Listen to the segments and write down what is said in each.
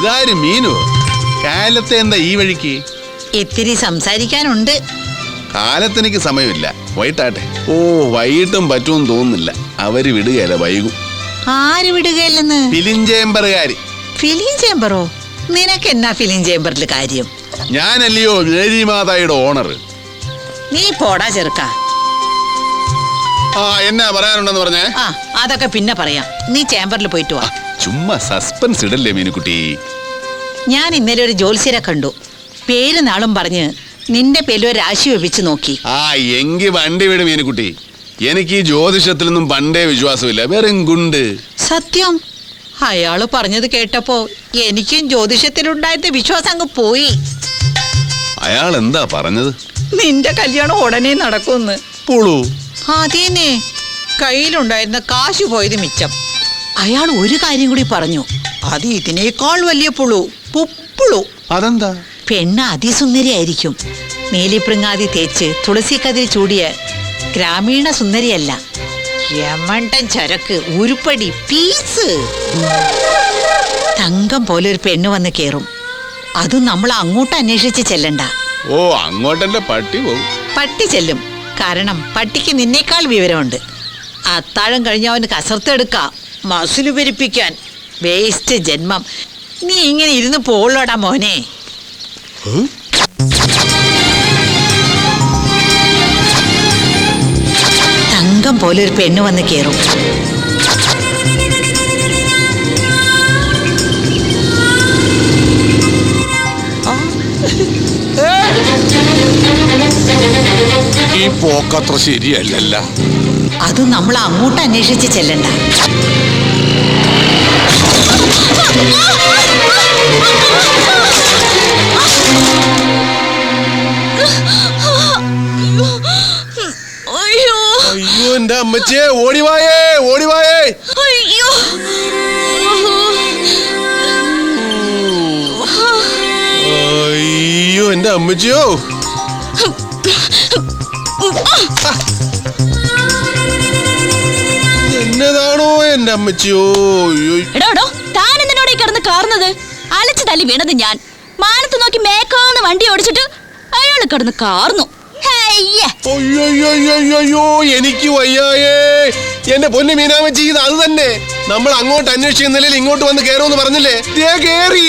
ഇതാരും മീനു കാലത്തെ എന്താ ഈ വഴിക്ക്? ഇത്തിരി സംസാരിക്കാനുണ്ട്. കാലത്തെനിക്ക് സമയമില്ല, വൈകിട്ടാട്ടെ. ഓ, വൈകിട്ടും പറ്റുമെന്ന് തോന്നുന്നില്ല. അവര് വിടുകയല്ല, വൈകും. ആര് വിടുകയല്ലെന്ന്? ഫിലിം ചേംബറുകാര്. ഫിലിം ചേംബറോ? നിനക്ക് എന്നാ ഫിലിം ചേംബറിൽ കാര്യം? ഞാനല്ലയോ മേരി മാതായുടെ ഓണർ. നീ പോടാ ചെറുക്ക. ആ, എന്നാ പറയാനുണ്ടെന്ന് പറഞ്ഞേ? ആ, അതൊക്കെ പിന്നെ പറയാം. നീ ചേംബറിൽ പോയിട്ട് വാ. ചുമ്മാ സസ്പെൻസ് ഇടല്ലേ മീനുക്കുട്ടി. ഞാൻ ഇന്നലെ ഒരു ജോത്സ്യരെ കണ്ടു. പേര് നാളും പറഞ്ഞ് നിന്റെ പേരിൽ ഒരു രാശി വെപ്പിച്ച് നോക്കി. ആ, എങ്കി വണ്ടി വിട് മീനുക്കുട്ടി. എനിക്ക് ഈ ജ്യോതിഷത്തിലൊന്നും പണ്ടേ വിശ്വാസമില്ല, വെറും ഗുണ്ട്. സത്യം. അയാള് പറഞ്ഞത് കേട്ടപ്പോ എനിക്കും ജ്യോതിഷത്തിലുണ്ടായിരുന്ന വിശ്വാസം അങ്ങ് പോയി. അയാൾ എന്താ പറഞ്ഞത്? നിന്റെ കല്യാണം ഉടനെ നടക്കുമെന്ന്. പുളു. അതേന്നെ, കയ്യിലുണ്ടായിരുന്ന കാശ് പോയത് മിച്ചം. അയാൾ ഒരു കാര്യം കൂടി പറഞ്ഞു. അത് ഇതിനേക്കാൾ വലിയ പുളു, പുപ്പുളു. അതെന്താ? പെണ്ണ് അതിസുന്ദരിയായിരിക്കും. നീലിപ്രിങ്ങാതി തേച്ച് തുളസി കതിരി ചൂടിയ ഗ്രാമീണ സുന്ദരിയല്ല, യമണ്ടൻ ചരക്ക്, ഉരുപ്പടി, പീസ്. തങ്കം പോലെ ഒരു പെണ്ണ് വന്ന് കേറും. അതും നമ്മൾ അങ്ങോട്ട് അന്വേഷിച്ച് ചെല്ലണ്ട. ഓ, അങ്ങോട്ടെന്റെ പട്ടി പോകും. പട്ടി ചെല്ലും. കാരണം പട്ടിക്ക് നിന്നേക്കാൾ വിവരമുണ്ട്. അത്താഴം കഴിഞ്ഞ അവന് കസർത്തെടുക്ക, മസില് പെരിപ്പിക്കാൻ. വേസ്റ്റ് ജന്മം. നീ ഇങ്ങനെ ഇരുന്ന് പോളോടാ മോനെ. തങ്കം പോലെ ഒരു പെണ്ണ് വന്ന് കേറും. ഈ പോക്കത്ര ശരിയല്ല. അത് നമ്മൾ അങ്ങോട്ട് അന്വേഷിച്ച് ചെല്ലണ്ട. അയ്യോ, എന്റെ അമ്മച്ചിയെ, ഓടിവായേ, ഓടിവായേ. അയ്യോ, അയ്യോ, എന്റെ അമ്മച്ചിയോ. എന്നതാണോ എന്റെ അമ്മച്ചിയോ. എടോ, താൻ എന്തിനോട് കിടന്ന് കാർന്നത്? അലച്ചു തല്ലി വീണത് ഞാൻ. മാനത്ത് നോക്കി മേക്കാന്ന് വണ്ടി ഓടിച്ചിട്ട് അയാള് കിടന്ന് കാർന്നു. അയ്യോ, എനിക്ക് വയ്യായേ. എന്റെ പൊന്നു മീനാമച്ചി, ഇത് അത് തന്നെ. നമ്മൾ അങ്ങോട്ട് അന്വേഷിക്കുന്നില്ല, ഇങ്ങോട്ട് വന്ന് കേറുമെന്ന് പറഞ്ഞില്ലേ? കേറി.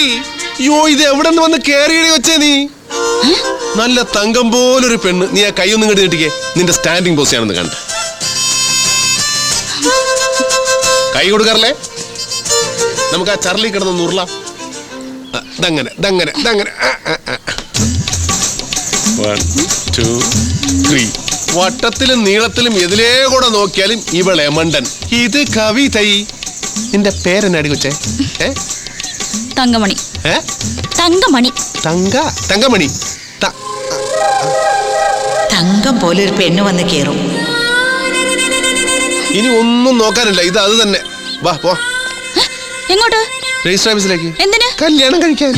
അയ്യോ, ഇത് എവിടെ നിന്ന് വന്ന് കേറിയടി വെച്ചേ നീ? നല്ല തങ്കം പോലൊരു പെണ്ണ്. നീ ആ കൈയൊന്നും ഇങ്ങോട്ട് കിട്ടിക്കേ. നിന്റെ സ്റ്റാൻഡിങ് പോസ്റ്റ് ആണെന്ന് കണ്ട. കൈ കൊടുക്കാറില്ലേ? നമുക്ക് ആ ചർലി കിടന്ന് നുറലാം. ദങ്ങനെ ദങ്ങനെ ദങ്ങനെ. 1 2 3. വട്ടത്തിലും നീളത്തിലും എതിലേ കൂടെ നോക്കിയാലും ഇവളെ മണ്ടൻ. ഇത് കവിതൈ. നിന്റെ പേരെന്നാടി കൊച്ചേ? തങ്കമണി. തങ്കമണി. തങ്കമണി. തങ്കം പോലെ ഒരു പെണ്ണ് വന്ന് കേറും. ഇനി ഒന്നും നോക്കാനില്ല, ഇത് അത് തന്നെ. വാ, പോ. എങ്ങോട്ട്? രജിസ്റ്റർ ഓഫീസിലേക്ക്. എന്തിന്? കല്യാണം കഴിക്കാൻ.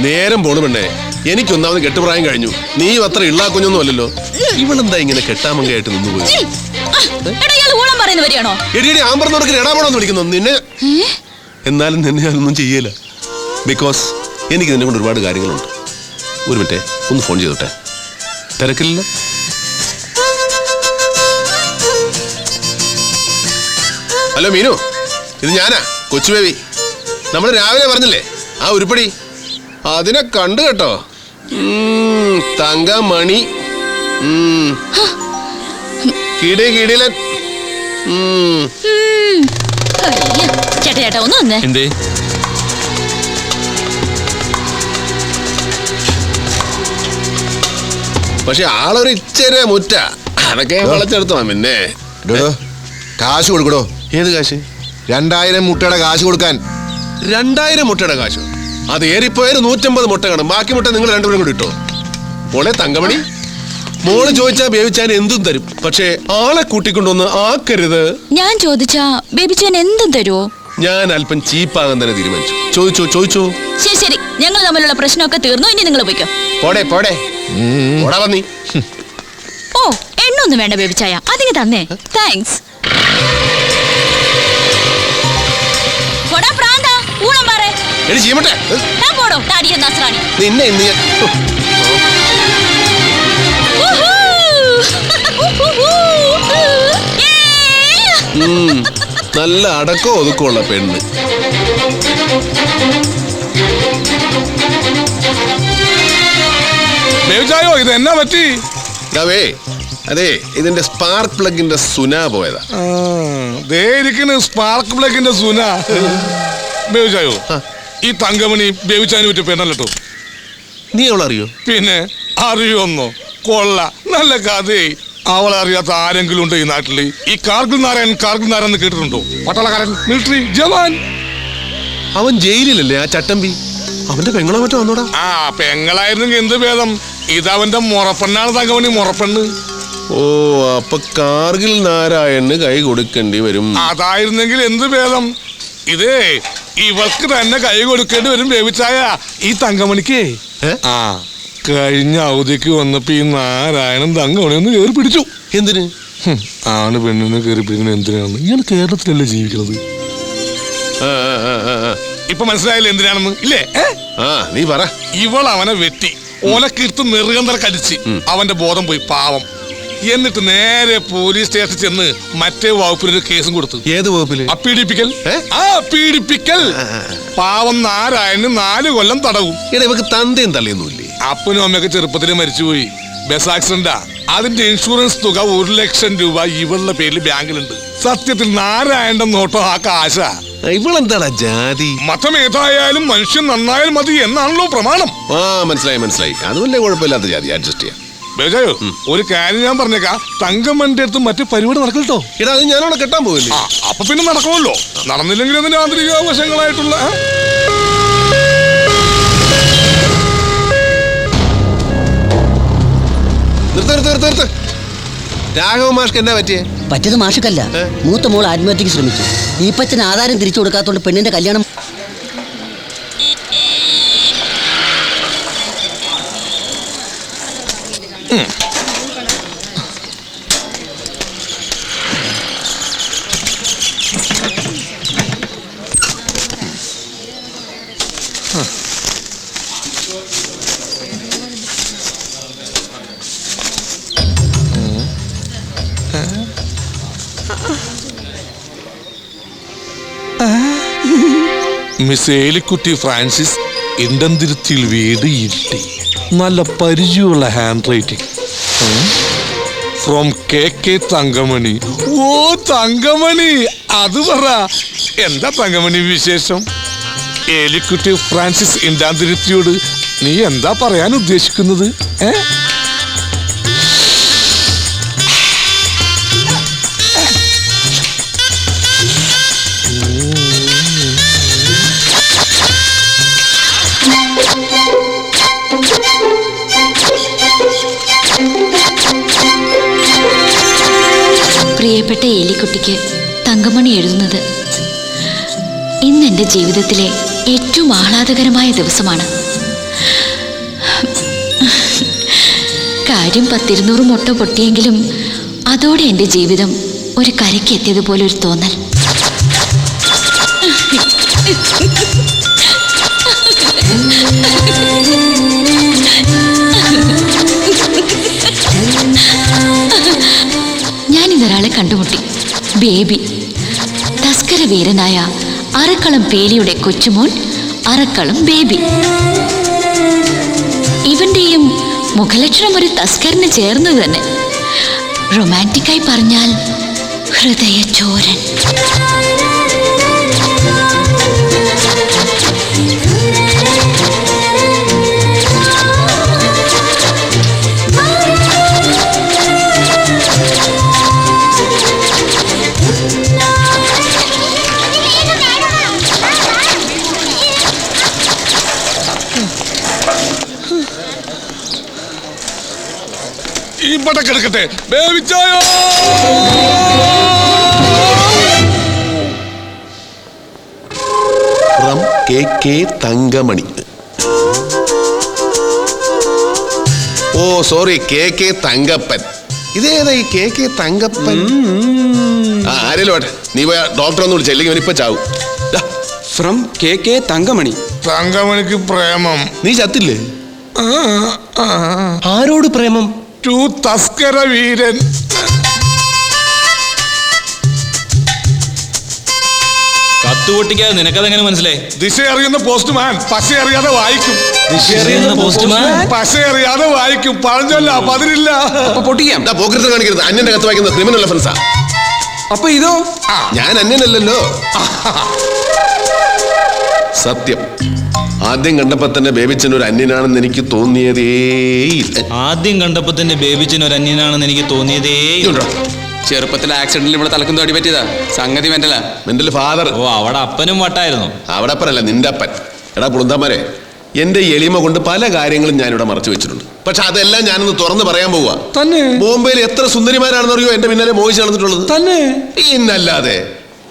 നേരം പോണു പെണ്ണേ. എനിക്കൊന്നാമത് കെട്ടുപ്രായം കഴിഞ്ഞു. നീ അത്ര ഇള്ളാ കുഞ്ഞൊന്നും അല്ലല്ലോ. ഇവളെന്താ ഇങ്ങനെ കെട്ടാമങ്കയായിട്ട് നിന്നുപോയി? ആമ്പറന്നോടൊക്കെ ഇടാപോണെന്ന് വിളിക്കുന്നു നിന്നെ. എന്നാലും നിന്നെ ഞാനൊന്നും ചെയ്യല. ബിക്കോസ് എനിക്ക് നിന്നെ കൊണ്ട് ഒരുപാട് കാര്യങ്ങളുണ്ട്. ഒരു മിനിറ്റ്, ഒന്ന് ഫോൺ ചെയ്തോട്ടെ. തിരക്കില്ല? ഹലോ മീനു, ഇത് ഞാനാ, കൊച്ചു ബേബി. നമ്മൾ രാവിലെ പറഞ്ഞില്ലേ ആ ഉരുപ്പടി? അതിനെ കണ്ടു കേട്ടോ. തങ്കമണി. കിടിലൻ. ചേട്ടാ ഒന്ന് വന്നേ. എന്തേ? പക്ഷെ ആളൊരു ഇച്ചിരി മുറ്റ. അതൊക്കെ വളച്ചെടുത്തോ. പിന്നെ കാശ് കൊടുക്കടോ. ഏത് കാശ്? 2000 മുട്ടയുടെ കാശ് കൊടുക്കാൻ. 2000 മുട്ടയുടെ കാശ്? അത് ഏറിപ്പോയാൽ 150 മുട്ട കാണും. ബാക്കി മുട്ട നിങ്ങൾ രണ്ടുപേരും കൂടി ഇട്ടോ. മോളെ തങ്കമണി, മോള് ചോദിച്ചാ ബേബിച്ചാൻ എന്തും തരും. പക്ഷേ ആളെ കൂട്ടിക്കൊണ്ടൊന്ന് ആക്കരുത്. ഞാൻ ചോദിച്ചാ ബേബിച്ചാൻ എന്തും തരുമോ? ഞാൻ അല്പം ചീപ്പാകാൻ തന്നെ തീരുമാനിച്ചു. ചോദിച്ചോ. ശരി, ഞങ്ങൾ തമ്മിലുള്ള പ്രശ്നമൊക്കെ തീർന്നു. ഇനി നിങ്ങൾ പോയിക്കോ. പോടെ വന്നി. ഓ, എണ്ണൊന്നും വേണ്ട ബേബിച്ചായ, അതിന് തന്നേ. താങ്ക്സ്. എടി ചീമട്ടെ, ഞാൻ പോടോ താടിയ നസ്രാണി. നിന്നെ ഇന്ന് ഞാൻ ഊഹൂ. ഏയ്. നല്ല അടക്കം ഒതുക്കമുള്ള പെണ്ണ്. ബേബിച്ചായോ ഇത് എന്നാ പറ്റി? ദാവേ, അതെ ഇതിന്റെ സ്പാർക്ക് പ്ലഗിന്റെ സുന പോയതാ. ദേ ഇരിക്കുന്നു സ്പാർക്ക് പ്ലഗിന്റെ സുന. ബേബിച്ചായോ ഈ തങ്കമണി ബേബിച്ചായനെ പറ്റി പെണ്ണല്ലോ. നീ അവളറിയോ? പിന്നെ അറിയോന്നോ? കൊള്ള നല്ല കഥയായി. അവളെ അറിയാത്ത ആരെങ്കിലും ഉണ്ടോ ഈ നാട്ടില്? ഈ കാർഗിൽ നാരായൺ എന്ന് കേട്ടിട്ടുണ്ടോ? പട്ടാളക്കാരൻ, മിലിറ്ററി ജവാൻ. അവൻ ജയിലിലല്ലേ ആ ചട്ടമ്പി? അവന്റെ പെങ്ങളെ മറ്റോ വന്നോടാ. ആ പെങ്ങളായിരുന്നെങ്കിൽ എന്ത് ഭേദം. ഇതവന്റെ മുറപ്പെണ്ണാണ് തങ്കമണി, മുറപ്പെണ്ണ്. ഓ, അപ്പൊ കാർഗിൽ നാരായണന് കൈ കൊടുക്കേണ്ടി വരും. അതായിരുന്നെങ്കിൽ എന്ത് ഭേദം. ഇതേ ഇവൾക്ക് തന്നെ കൈ കൊടുക്കേണ്ടി വരും ബേബിച്ചായ. ഈ തങ്കമണിക്ക് ആ കഴിഞ്ഞ അവധിക്ക് വന്നപ്പോ ഈ നാരായണൻ തങ്കമണി ഒന്ന് കയറി പിടിച്ചു. എന്തിന്? ആണ് പെണ്ണിനെ കയറി പിടിക്കുന്നത് എന്തിനാണെന്ന്? ഇയാൾ കേരളത്തിലല്ലേ ജീവിക്കുന്നത്? ഇപ്പൊ മനസ്സിലായില്ലേ എന്തിനാണെന്ന്? ഇല്ലേ? നീ പറ. ഇവൾ അവനെ വെട്ടി ഓലക്കിരുത്ത് നെറുകന്തര കടിച്ച് അവന്റെ ബോധം പോയി, പാവം. എന്നിട്ട് നേരെ പോലീസ് സ്റ്റേഷനിൽ ചെന്ന് മറ്റേ വകുപ്പിലൊരു കേസും കൊടുത്തു. ഏത് വകുപ്പില്? പീഡിപ്പിക്കൽ. പാവം നാരായണന് 4 കൊല്ലം തടവും. ഇവക്ക് തന്തയും തള്ളിയൊന്നുമില്ലേ? അപ്പനും അമ്മയൊക്കെ ചെറുപ്പത്തിൽ മരിച്ചുപോയി. ബസ് ആക്സിഡന്റാ. അതിന്റെ ഇൻഷുറൻസ് തുക 1 ലക്ഷം രൂപ ഇവളുടെ പേരിൽ ബാങ്കിലുണ്ട്. സത്യത്തിൽ നാരായണന്റെ നോട്ടം ആ കാശ. ഇവളെന്താടാ ജാതി? മതം ഏതായാലും മനുഷ്യൻ നന്നായാൽ മതി എന്നാണല്ലോ പ്രമാണം. മനസ്സിലായി. അതുമല്ലേ കുഴപ്പമില്ലാത്ത ജാതി, അഡ്ജസ്റ്റ് ചെയ്യാം. ബേജായോ ഒരു കാര്യം ഞാൻ പറഞ്ഞേക്കാം. തങ്കമ്മന്റെ അടുത്ത് മറ്റു പരിപാടി നടക്കട്ടോ. ഇടാ, അത് ഞാനവിടെ കെട്ടാൻ പോകില്ലേ? അപ്പൊ പിന്നെ നടക്കുമല്ലോ. നടന്നില്ലെങ്കിൽ അതിന്റെ ആന്തരിക വശങ്ങളായിട്ടുള്ള നിർത്ത്. രാഘവ മാഷ്ക്ക് എന്താ പറ്റിയേ? പറ്റിയത് മാഷക്കല്ല, മൂത്ത മോൾ ആത്മഹത്യക്ക് ശ്രമിച്ചു. ഈപ്പച്ചന് ആധാരം തിരിച്ചു കൊടുക്കാത്തോണ്ട് പെണ്ണിന്റെ കല്യാണം. മിസ് ഏലിക്കുട്ടി ഫ്രാൻസിസ് ഇണ്ടന്തിരുത്തിയിൽ വീട് ഇരുട്ടി. നല്ല പരിചയമുള്ള handwriting. From K Thankamani. ഓ തങ്കമണി, അത് പറ. എന്താ തങ്കമണി വിശേഷം? ഏലിക്കുട്ടി ഫ്രാൻസിസ് ഇണ്ടാന്തിരുത്തിയോട് നീ എന്താ പറയാൻ ഉദ്ദേശിക്കുന്നത്? പ്രിയപ്പെട്ട ഏലിക്കുട്ടിക്ക് തങ്കമണി എഴുതുന്നത്. ഇന്ന് എൻ്റെ ജീവിതത്തിലെ ഏറ്റവും ആഹ്ലാദകരമായ ദിവസമാണ്. കാര്യം 10-200 മുട്ട പൊട്ടിയെങ്കിലും അതോടെ എൻ്റെ ജീവിതം ഒരു കരയ്ക്ക് എത്തിയതുപോലെ ഒരു തോന്നൽ. ഞാനിന്നൊരാളെ കണ്ടുമുട്ടി. ബേബി. തസ്കര വീരനായ അറക്കളം പേലിയുടെ കൊച്ചുമോൻ അറക്കളം ബേബി. ഇവന്റെയും മുഖലക്ഷണം ഒരു തസ്കറിന് ചേർന്നത് തന്നെ. റൊമാൻറ്റിക്കായി പറഞ്ഞാൽ ഹൃദയചോരൻ. ഇവിടെ കിടക്കട്ടെ. ബേബിച്ചായോ കെ തങ്കമണി. ഓ സോറി, കെ തങ്കപ്പൻ. ഇതേതാ ഈ കെ തങ്കപ്പൻ? ആരെങ്കിലും ആട്ടെ, നീ പോയ ഡോക്ടർ ഒന്നും വിളിച്ചില്ലെങ്കിൽ ഇവനിപ്പോ ചാവും. From K Thankamani. തങ്കമണിക്ക് പ്രേമം. നീ ചത്തില്ലേ? ആ, ആ. ആരോട് പ്രേമം? ടു തസ്കര വീരൻ. കത്തുപൊട്ടിക്കാതെ നിനക്കതെങ്ങനെ മനസ്സിലായി? ദിശ അറിയുന്ന പോസ്റ്റ്മാൻ പശ അറിയാതെ വായിക്കും. പശ അറിയാതെ വായിക്കും. പറഞ്ഞല്ല പതിരില്ല. അപ്പൊ പൊട്ടിക്കാം. പോക്കറ്റ് കാണിക്കരുത്. അന്യന്റെ കത്ത് വായിക്കുന്ന ക്രിമിനൽ ഒഫൻസാ. അപ്പൊ ഇതോ? ഞാൻ അന്യനല്ലല്ലോ. സത്യം, ആദ്യം കണ്ടപ്പോ തന്നെ ബേബിച്ചൻ ഒരു അന്യനാണെന്ന് എനിക്ക് തോന്നിയതേയില്ല. ആദ്യം കണ്ടപ്പോ തന്നെ ബേബിച്ചൻ ഒരു അന്യനാണെന്ന് എനിക്ക് തോന്നിയതേ. ചെറുപ്പത്തിൽ ആക്സിഡന്റിൽ ഇവിടെ തലക്കും തോടി പറ്റിയതാ. സംഗതി മെന്റലാ. Mental father. ഓ, അവിടെ അപ്പനും വട്ടായിരുന്നു. അവിടെ അപ്പനല്ല, നിന്റെ അപ്പൻ. എടാ പുളുന്താമാരെ, എന്റെ എളിമ കൊണ്ട് പല കാര്യങ്ങളും ഞാനിവിടെ മറച്ചു വെച്ചിട്ടുണ്ട്. പക്ഷെ അതെല്ലാം ഞാനൊന്ന് തുറന്ന് പറയാൻ പോവാ. തന്നെ ബോംബെയിൽ എത്ര സുന്ദരിമാരാണെന്നറിയോ എന്റെ പിന്നാലെ മോഹിച്ച് നടന്നിട്ടുള്ളത്? തന്നെ പിന്നല്ലാതെ.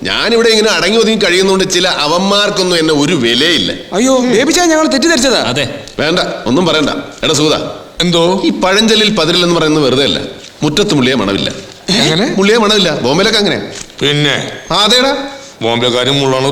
ഞാനിവിടെ ഇങ്ങനെ അടങ്ങി ഒതുങ്ങി കഴിയുന്നതുകൊണ്ട് ചില അവന്മാർക്കൊന്നും എന്നെ ഒരു വിലയില്ല. അയ്യോ ബേബിച്ചാ, ഞങ്ങൾ തെറ്റിദ്ധരിച്ചതാ. അതെ, വേണ്ട, ഒന്നും പറയണ്ട. എടാ സൂത, എന്തോ ഈ പഴഞ്ചൊല്ലിൽ പതിരില്ലെന്ന് പറയുന്നത് വെറുതെ അല്ല. മുറ്റത്ത് മുള്ളിയെ മണമില്ല. എങ്ങനെ? മുള്ളിയെ മണമില്ല. ബോംബെയിലൊക്കെ അങ്ങനെ. പിന്നെ അതേടാ. ബോംബെക്കാരും മുള്ളാണ്